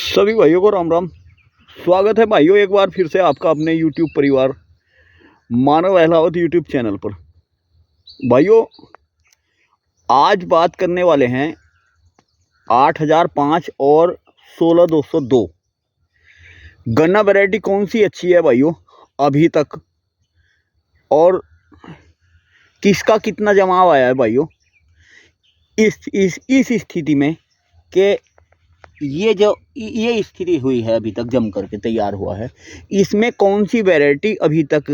सभी भाइयों को राम राम। स्वागत है भाइयों एक बार फिर से आपका अपने YouTube परिवार मानव अहलावत YouTube चैनल पर। भाइयों आज बात करने वाले हैं 8005 और 16202 गन्ना वैरायटी कौन सी अच्छी है भाइयों अभी तक, और किसका कितना जमाव आया है भाइयों इस स्थिति में कि ये स्थिति हुई है अभी तक जम करके तैयार हुआ है। इसमें कौन सी वैरायटी अभी तक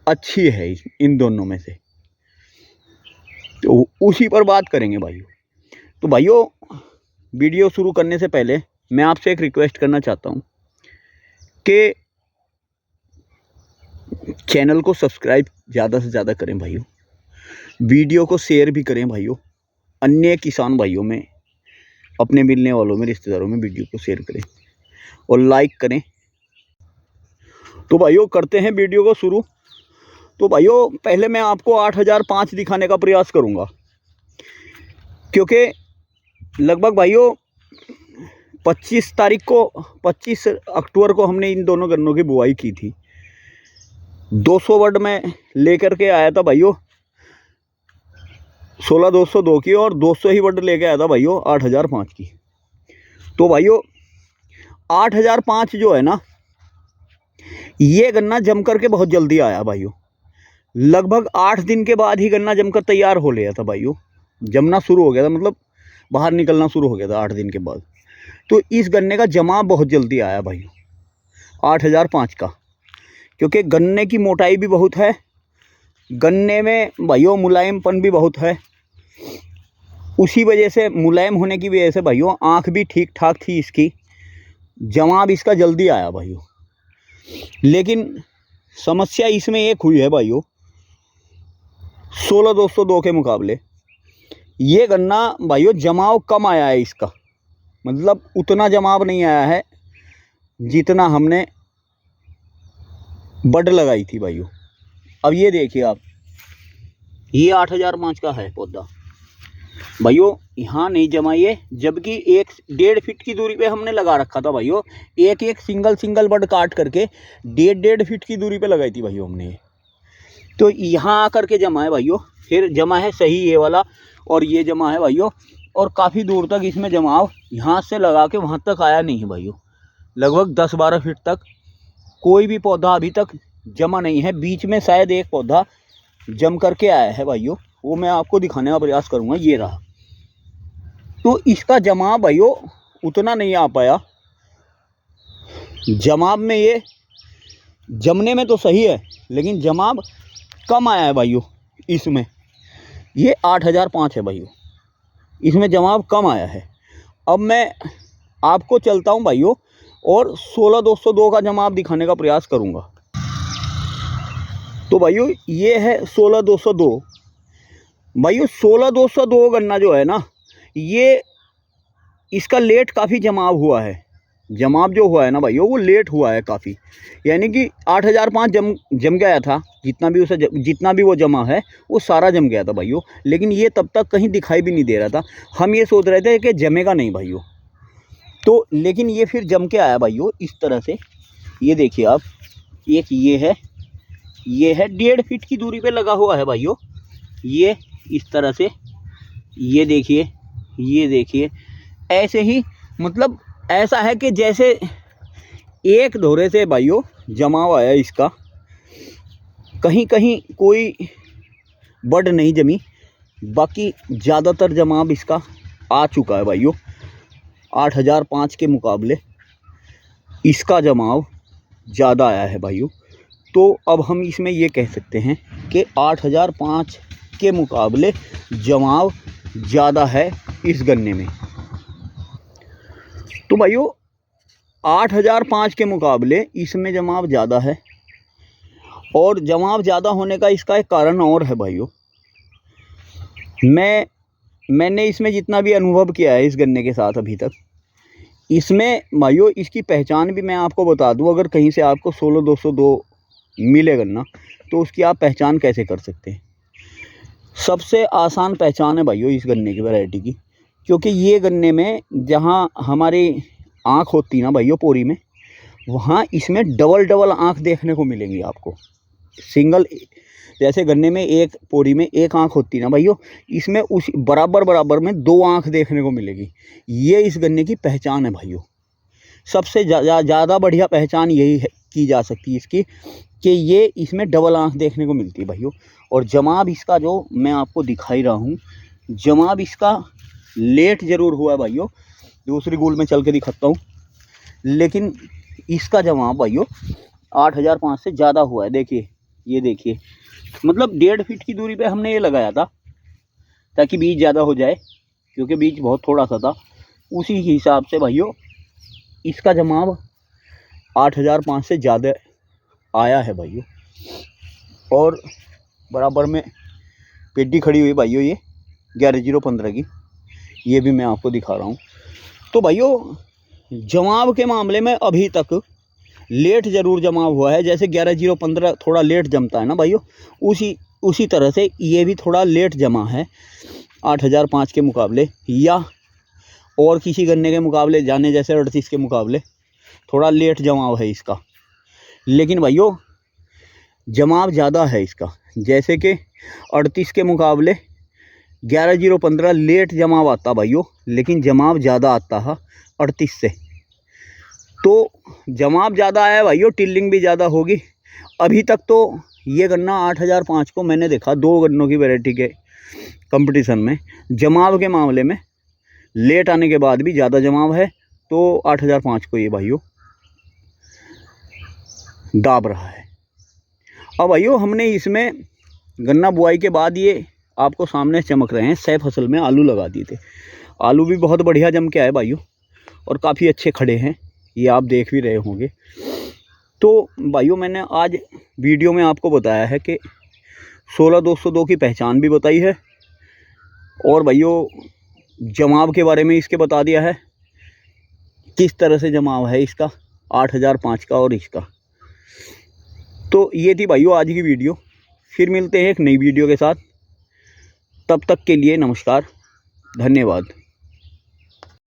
अच्छी है इन दोनों में से, तो उसी पर बात करेंगे भाइयों। तो भाइयों वीडियो शुरू करने से पहले मैं आपसे एक रिक्वेस्ट करना चाहता हूं कि चैनल को सब्सक्राइब ज़्यादा से ज़्यादा करें भाइयों, वीडियो को शेयर भी करें भाइयों, अन्य किसान भाइयों में, अपने मिलने वालों में, रिश्तेदारों में वीडियो को शेयर करें और लाइक करें। तो भाइयों करते हैं वीडियो को शुरू। तो भाइयों पहले मैं आपको 8005 दिखाने का प्रयास करूंगा, क्योंकि लगभग भाइयों 25 अक्टूबर को हमने इन दोनों गन्नों की बुआई की थी। 200 वर्ड में लेकर के आया था भाइयों 16202 की, और 200 ही वर्ड लेके आया था भाइयों 8005 की। तो भाइयों 8005 जो है ना, ये गन्ना जम करके बहुत जल्दी आया भाइयों। लगभग 8 दिन के बाद ही गन्ना जमकर तैयार हो लिया था भाइयों, जमना शुरू हो गया था, मतलब बाहर निकलना शुरू हो गया था 8 दिन के बाद। तो इस गन्ने का जमा बहुत जल्दी आया भाइयों 8005 का, क्योंकि गन्ने की मोटाई भी बहुत है, गन्ने में भाइयों मुलायमपन भी बहुत है। उसी वजह से, मुलायम होने की वजह से भाइयों आँख भी ठीक ठाक थी इसकी, जवाब इसका जल्दी आया भाइयों। लेकिन समस्या इसमें एक हुई है भाइयों 16202 के मुकाबले ये गन्ना भाइयों जमाव कम आया है इसका, मतलब उतना जमाव नहीं आया है जितना हमने बड लगाई थी भाइयों। अब ये देखिए आप, ये 8005 का है पौधा भाइयों, यहाँ नहीं जमाइए, जबकि 1.5 फीट की दूरी पे हमने लगा रखा था भाइयों। एक सिंगल बड काट करके 1.5 फीट की दूरी पे लगाई थी भाइयों हमने। तो यहाँ आकर के जमा है भाइयों, फिर जमा है सही ये वाला, और ये जमा है भाइयों, और काफ़ी दूर तक इसमें जमाव यहाँ से लगा के वहाँ तक आया नहीं है भाइयों। लगभग 10-12 फीट तक कोई भी पौधा अभी तक जमा नहीं है। बीच में शायद एक पौधा जम करके आया है भाइयों, वो मैं आपको दिखाने का प्रयास करूँगा, ये रहा। तो इसका जमाव भाइयों उतना नहीं आ पाया, जमाव में ये जमने में तो सही है लेकिन जमाव कम आया है भाइयों इसमें। ये 8005 है भाइयों, इसमें जमाव कम आया है। अब मैं आपको चलता हूं भाइयों और 16202 का जमाव दिखाने का प्रयास करूंगा। तो भाइयों ये है 16202 भाइयों। 16202 गन्ना जो है ना, ये इसका लेट काफ़ी जमाव हुआ है। जमाव जो हुआ है ना भाइयों वो लेट हुआ है काफ़ी, यानी कि 8005 जम गया था, जितना भी वो जमा है वो सारा जम गया था भाइयों। लेकिन ये तब तक कहीं दिखाई भी नहीं दे रहा था, हम ये सोच रहे थे कि जमेगा नहीं भाइयों। तो लेकिन ये फिर जम के आया भाइयों इस तरह से। ये देखिए आप, एक ये है 1.5 फीट की दूरी पे लगा हुआ है भाइयों, ये इस तरह से। ये देखिए ऐसे ही, मतलब ऐसा है कि जैसे एक धोरे से भाइयों जमाव आया इसका, कहीं कहीं कोई बड नहीं जमी, बाकी ज़्यादातर जमाव इसका आ चुका है भाइयों। 8005 के मुकाबले इसका जमाव ज़्यादा आया है भाइयों। तो अब हम इसमें ये कह सकते हैं कि 8005 के मुकाबले जमाव ज़्यादा है इस गन्ने में। तो भाइयों 8005 के मुकाबले इसमें जमाव ज़्यादा है, और जमाव ज़्यादा होने का इसका एक कारण और है भाइयों। मैंने इसमें जितना भी अनुभव किया है इस गन्ने के साथ अभी तक, इसमें भाइयों इसकी पहचान भी मैं आपको बता दूं। अगर कहीं से आपको 16202 मिले गन्ना, तो उसकी आप पहचान कैसे कर सकते हैं। सबसे आसान पहचान है भाइयों इस गन्ने की वैरायटी की क्योंकि ये गन्ने में जहाँ हमारी आँख होती ना भाइयों पोरी में, वहाँ इसमें डबल आँख देखने को मिलेंगी आपको। सिंगल जैसे गन्ने में एक पोरी में एक आँख होती ना भाइयों, इसमें उस बराबर में 2 आँख देखने को मिलेगी। ये इस गन्ने की पहचान है भाइयों। सबसे ज़्यादा बढ़िया पहचान यही है की जा सकती है इसकी, कि ये इसमें डबल आँख देखने को मिलती है भाइयों। और जमाब इसका जो मैं आपको दिखा ही रहा हूँ, जमाब इसका लेट ज़रूर हुआ है भाइयों। दूसरी गुल में चल के दिखाता हूँ, लेकिन इसका जमाब भाइयों 8,500 से ज़्यादा हुआ है। देखिए, ये देखिए, मतलब 1.5 फीट की दूरी पे हमने ये लगाया था ताकि बीज ज़्यादा हो जाए, क्योंकि बीज बहुत थोड़ा सा था। उसी हिसाब से भाइयों इसका जमाब 8,500 से ज़्यादा आया है भाइयों। और बराबर में पेडी खड़ी हुई भाइयों, ये 11015 की, ये भी मैं आपको दिखा रहा हूँ। तो भाइयों जमाव के मामले में अभी तक लेट ज़रूर जमाव हुआ है। जैसे 11015 थोड़ा लेट जमता है ना भाइयों, उसी तरह से ये भी थोड़ा लेट जमा है 8,005 के मुकाबले, या और किसी गन्ने के मुकाबले जाने जैसे 38 के मुकाबले थोड़ा लेट जमाव है इसका। लेकिन भाइयों जमाव ज़्यादा है इसका। जैसे कि 38 के मुकाबले 11015 लेट जमाव आता भाइयों, लेकिन जमाव ज़्यादा आता है 38 से। तो जमाव ज़्यादा आया भाइयों, टिल्लिंग भी ज़्यादा होगी। अभी तक तो ये गन्ना 8,005 को मैंने देखा 2 गन्नों की वैरायटी के कंपटीशन में, जमाव के मामले में लेट आने के बाद भी ज़्यादा जमाव है, तो 8,005 को ये भाइयों दाब रहा है। अब भाइयों हमने इसमें गन्ना बुआई के बाद ये आपको सामने चमक रहे हैं, 100 फसल में आलू लगा दिए थे। आलू भी बहुत बढ़िया जम के आए भाइयों, और काफ़ी अच्छे खड़े हैं, ये आप देख भी रहे होंगे। तो भाइयों मैंने आज वीडियो में आपको बताया है कि 16202 की पहचान भी बताई है, और भाइयों जमाव के बारे में इसके बता दिया है, किस तरह से जमाव है इसका 8,005 का और इसका। तो ये थी भाइयों आज की वीडियो। फिर मिलते हैं एक नई वीडियो के साथ, तब तक के लिए नमस्कार, धन्यवाद।